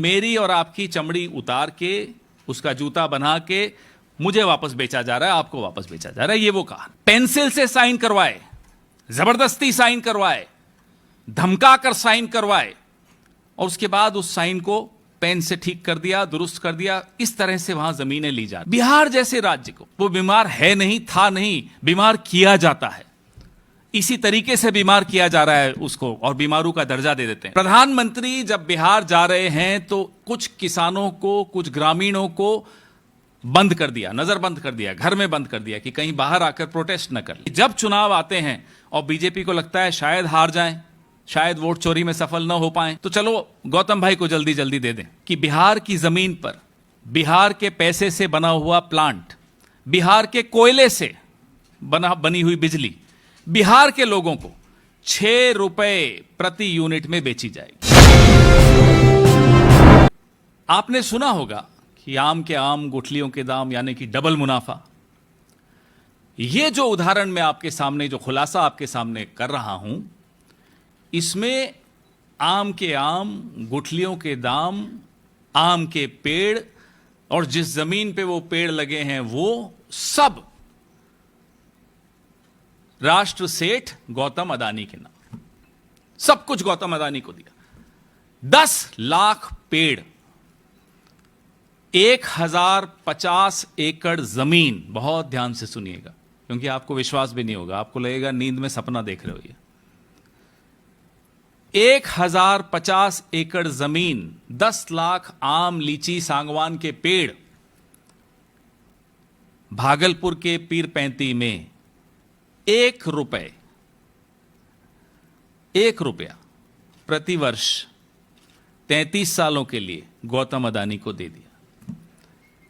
मेरी और आपकी चमड़ी उतार के उसका जूता बना के मुझे वापस बेचा जा रहा है, आपको वापस बेचा जा रहा है। ये वो कहा, पेंसिल से साइन करवाए, जबरदस्ती साइन करवाए, धमका कर साइन करवाए और उसके बाद उस साइन को पेन से ठीक कर दिया, दुरुस्त कर दिया। इस तरह से वहां जमीनें ली जा रही। बिहार जैसे राज्य को वो बीमार है नहीं, था नहीं, बीमार किया जाता है। इसी तरीके से बीमार किया जा रहा है उसको और बीमारू का दर्जा दे देते हैं। प्रधानमंत्री जब बिहार जा रहे हैं तो कुछ किसानों को, कुछ ग्रामीणों को बंद कर दिया, नजर बंद कर दिया, घर में बंद कर दिया कि कहीं बाहर आकर प्रोटेस्ट न कर ले। जब चुनाव आते हैं और बीजेपी को लगता है शायद हार जाएं, शायद वोट चोरी में सफल न हो पाएं, तो चलो गौतम भाई को जल्दी जल्दी दे दें कि बिहार की जमीन पर बिहार के पैसे से बना हुआ प्लांट, बिहार के कोयले से बनी हुई बिजली बिहार के लोगों को 6 रुपए प्रति यूनिट में बेची जाएगी। आपने सुना होगा कि आम के आम, गुठलियों के दाम, यानी कि डबल मुनाफा। यह जो उदाहरण मैं आपके सामने, जो खुलासा आपके सामने कर रहा हूं, इसमें आम के आम, गुठलियों के दाम, आम के पेड़ और जिस जमीन पे वो पेड़ लगे हैं वो सब राष्ट्र सेठ गौतम अदानी के नाम, सब कुछ गौतम अदानी को दिया। 10 लाख पेड़, 1050 एकड़ जमीन। बहुत ध्यान से सुनिएगा क्योंकि आपको विश्वास भी नहीं होगा, आपको लगेगा नींद में सपना देख रहे हो। ये 1050 एकड़ जमीन, 10 लाख आम, लीची, सागवान के पेड़। भागलपुर के पीर पैंती में 1 रुपया प्रति वर्ष 33 सालों के लिए गौतम अदानी को दे दिया।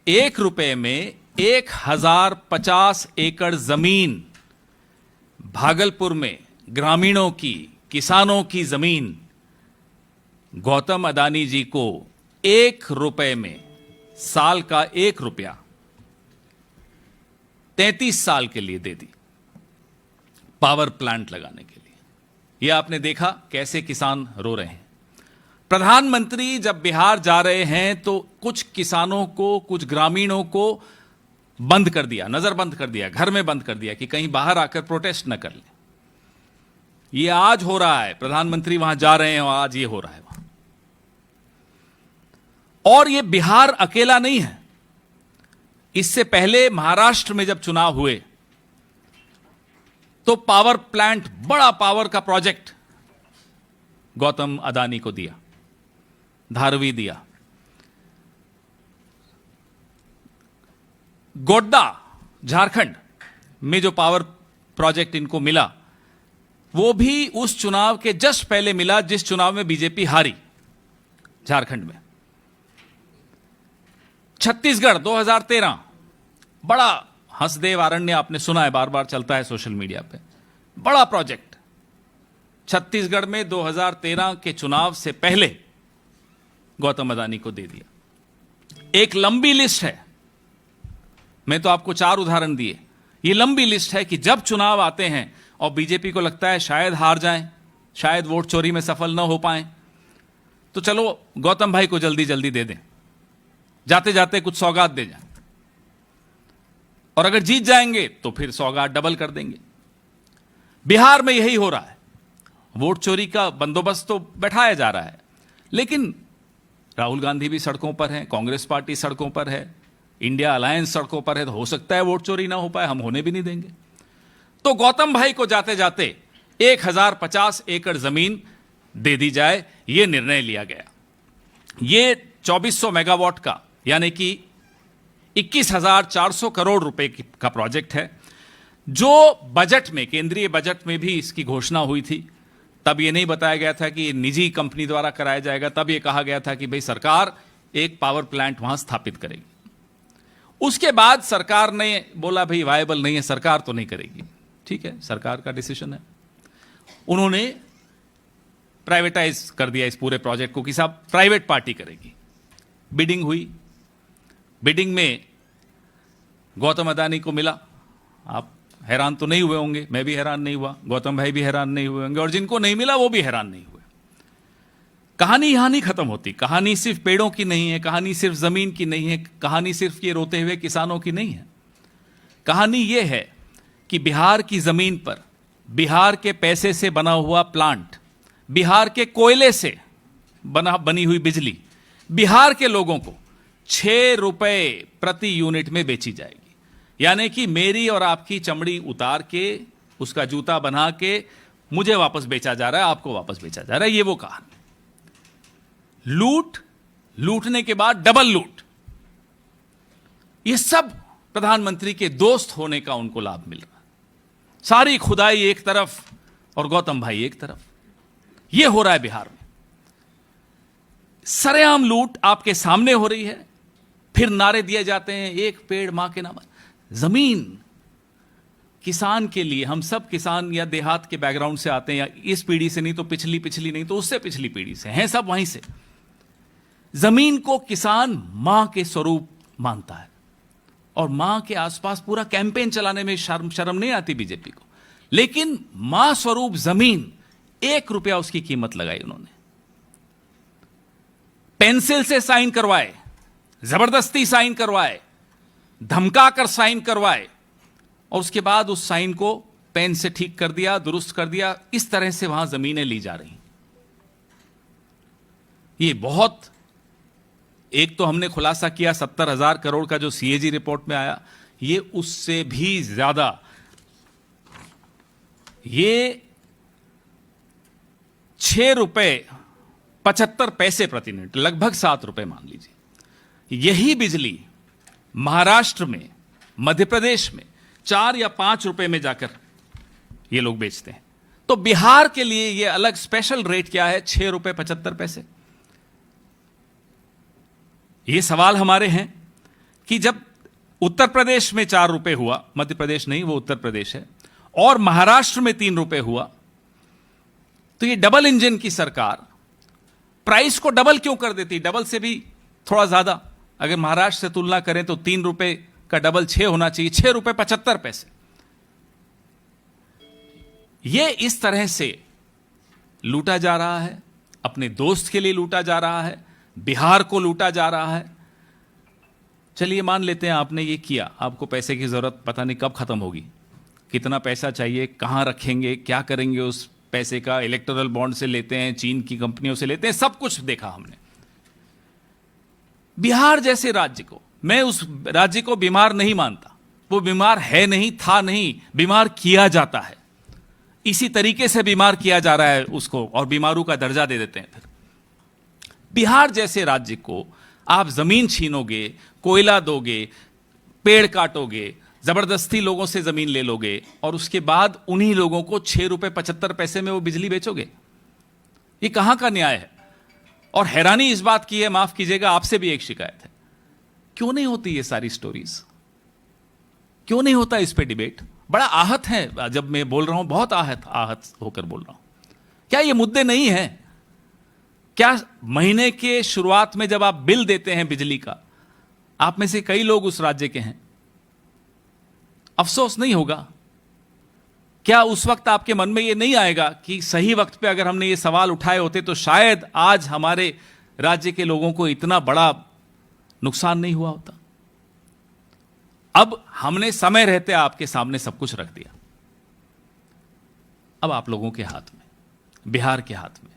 1 रुपए में 1050 एकड़ जमीन, भागलपुर में ग्रामीणों की, किसानों की जमीन गौतम अदानी जी को 1 रुपए में, साल का 1 रुपया 33 साल के लिए दे दी पावर प्लांट लगाने के लिए। यह आपने देखा कैसे किसान रो रहे हैं। प्रधानमंत्री जब बिहार जा रहे हैं तो कुछ किसानों को, कुछ ग्रामीणों को बंद कर दिया, नजर बंद कर दिया, घर में बंद कर दिया कि कहीं बाहर आकर प्रोटेस्ट न कर ले। यह आज हो रहा है, प्रधानमंत्री वहां जा रहे हैं और आज यह हो रहा है वहां। और यह बिहार अकेला नहीं है। इससे पहले महाराष्ट्र में जब चुनाव हुए तो पावर प्लांट, बड़ा पावर का प्रोजेक्ट गौतम अदानी को दिया, धारवी दिया। गोड्डा, झारखंड में जो पावर प्रोजेक्ट इनको मिला वो भी उस चुनाव के जस्ट पहले मिला जिस चुनाव में बीजेपी हारी झारखंड में। छत्तीसगढ़ 2013, बड़ा हंसदेव अरण्य, आपने सुना है, बार बार चलता है सोशल मीडिया पे, बड़ा प्रोजेक्ट छत्तीसगढ़ में 2013 के चुनाव से पहले गौतम अदानी को दे दिया। एक लंबी लिस्ट है, मैं तो आपको 4 उदाहरण दिए। ये लंबी लिस्ट है कि जब चुनाव आते हैं और बीजेपी को लगता है शायद हार जाएं, शायद वोट चोरी में सफल न हो पाएं, तो चलो गौतम भाई को जल्दी जल्दी दे दें, जाते जाते कुछ सौगात दे जाएं, और अगर जीत जाएंगे तो फिर सौगात डबल कर देंगे। बिहार में यही हो रहा है। वोट चोरी का बंदोबस्त तो बैठाया जा रहा है, लेकिन राहुल गांधी भी सड़कों पर हैं, कांग्रेस पार्टी सड़कों पर है, इंडिया अलायंस सड़कों पर है, तो हो सकता है वोट चोरी ना हो पाए, हम होने भी नहीं देंगे। तो गौतम भाई को जाते जाते 1050 एकड़ जमीन दे दी जाए, यह निर्णय लिया गया। यह 2400 मेगावाट का, यानी कि 21,400 करोड़ रुपए का प्रोजेक्ट है, जो बजट में, केंद्रीय बजट में भी इसकी घोषणा हुई थी। तब यह नहीं बताया गया था कि निजी कंपनी द्वारा कराया जाएगा, तब यह कहा गया था कि भाई सरकार एक पावर प्लांट वहां स्थापित करेगी। उसके बाद सरकार ने बोला भाई वायबल नहीं है, सरकार तो नहीं करेगी। ठीक है, सरकार का डिसीजन है। उन्होंने प्राइवेटाइज कर दिया इस पूरे प्रोजेक्ट को कि साहब प्राइवेट पार्टी करेगी। बिडिंग हुई, बिडिंग में गौतम अदानी को मिला। आप हैरान तो नहीं हुए होंगे, मैं भी हैरान नहीं हुआ, गौतम भाई भी हैरान नहीं हुए होंगे, और जिनको नहीं मिला वो भी हैरान नहीं हुए। कहानी यहां नहीं खत्म होती। कहानी सिर्फ पेड़ों की नहीं है, कहानी सिर्फ जमीन की नहीं है, कहानी सिर्फ ये रोते हुए किसानों की नहीं है। कहानी ये है कि बिहार की जमीन पर बिहार के पैसे से बना हुआ प्लांट, बिहार के कोयले से बनी हुई बिजली बिहार के लोगों को 6 रुपए प्रति यूनिट में बेची जाएगी। यानी कि मेरी और आपकी चमड़ी उतार के, उसका जूता बना के मुझे वापस बेचा जा रहा है, आपको वापस बेचा जा रहा है। ये वो कहानी। लूट, लूटने के बाद डबल लूट, ये सब प्रधानमंत्री के दोस्त होने का उनको लाभ मिल रहा है। सारी खुदाई एक तरफ और गौतम भाई एक तरफ, ये हो रहा है बिहार में। सरेआम लूट आपके सामने हो रही है, फिर नारे दिए जाते हैं, एक पेड़ मां के नाम। जमीन किसान के लिए, हम सब किसान या देहात के बैकग्राउंड से आते हैं, या इस पीढ़ी से नहीं तो पिछली नहीं तो उससे पिछली पीढ़ी से हैं, सब वहीं से। जमीन को किसान मां के स्वरूप मानता है, और मां के आसपास पूरा कैंपेन चलाने में शर्म नहीं आती बीजेपी को। लेकिन मां स्वरूप जमीन, 1 रुपया उसकी कीमत लगाई उन्होंने। पेंसिल से साइन करवाए, जबरदस्ती साइन करवाए, धमकाकर साइन करवाए, और उसके बाद उस साइन को पेन से ठीक कर दिया, दुरुस्त कर दिया। इस तरह से वहां जमीनें ली जा रही। ये बहुत, एक तो हमने खुलासा किया 70,000 करोड़ का जो सीएजी रिपोर्ट में आया, ये उससे भी ज्यादा। ये 6 रुपए 75 पैसे प्रति यूनिट, लगभग 7 रुपए मान लीजिए। यही बिजली महाराष्ट्र में, मध्य प्रदेश में 4 या 5 रुपए में जाकर ये लोग बेचते हैं। तो बिहार के लिए ये अलग स्पेशल रेट क्या है, 6 रुपए 75 पैसे। ये सवाल हमारे हैं कि जब उत्तर प्रदेश में 4 रुपए हुआ, मध्य प्रदेश नहीं वो उत्तर प्रदेश है, और महाराष्ट्र में 3 रुपए हुआ, तो ये डबल इंजन की सरकार प्राइस को डबल क्यों कर देती? डबल से भी थोड़ा ज्यादा, अगर महाराष्ट्र से तुलना करें तो 3 रुपए का डबल 6 होना चाहिए, 6 रुपए 75 पैसे। ये इस तरह से लूटा जा रहा है, अपने दोस्त के लिए लूटा जा रहा है, बिहार को लूटा जा रहा है। चलिए मान लेते हैं आपने ये किया, आपको पैसे की जरूरत पता नहीं कब खत्म होगी, कितना पैसा चाहिए, कहां रखेंगे, क्या करेंगे उस पैसे का। इलेक्टोरल बॉन्ड से लेते हैं, चीन की कंपनियों से लेते हैं, सब कुछ देखा हमने। बिहार जैसे राज्य को, मैं उस राज्य को बीमार नहीं मानता, वो बीमार है नहीं, था नहीं, बीमार किया जाता है। इसी तरीके से बीमार किया जा रहा है उसको, और बीमारू का दर्जा दे देते हैं। फिर बिहार जैसे राज्य को आप जमीन छीनोगे, कोयला दोगे, पेड़ काटोगे, जबरदस्ती लोगों से जमीन ले लोगे, और उसके बाद उन्हीं लोगों को 6 रुपए 75 पैसे में वो बिजली बेचोगे। ये कहां का न्याय है? और हैरानी इस बात की है, माफ कीजिएगा, आपसे भी एक शिकायत है, क्यों नहीं होती ये सारी स्टोरीज? क्यों नहीं होता इस पे डिबेट? बड़ा आहत है जब मैं बोल रहा हूं, बहुत आहत होकर बोल रहा हूं। क्या ये मुद्दे नहीं है? क्या महीने के शुरुआत में जब आप बिल देते हैं बिजली का, आप में से कई लोग उस राज्य के हैं, अफसोस नहीं होगा? क्या उस वक्त आपके मन में यह नहीं आएगा कि सही वक्त पे अगर हमने ये सवाल उठाए होते तो शायद आज हमारे राज्य के लोगों को इतना बड़ा नुकसान नहीं हुआ होता? अब हमने समय रहते आपके सामने सब कुछ रख दिया। अब आप लोगों के हाथ में, बिहार के हाथ में,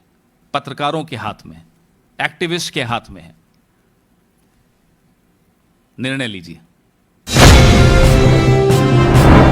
पत्रकारों के हाथ में, एक्टिविस्ट के हाथ में है। निर्णय लीजिए।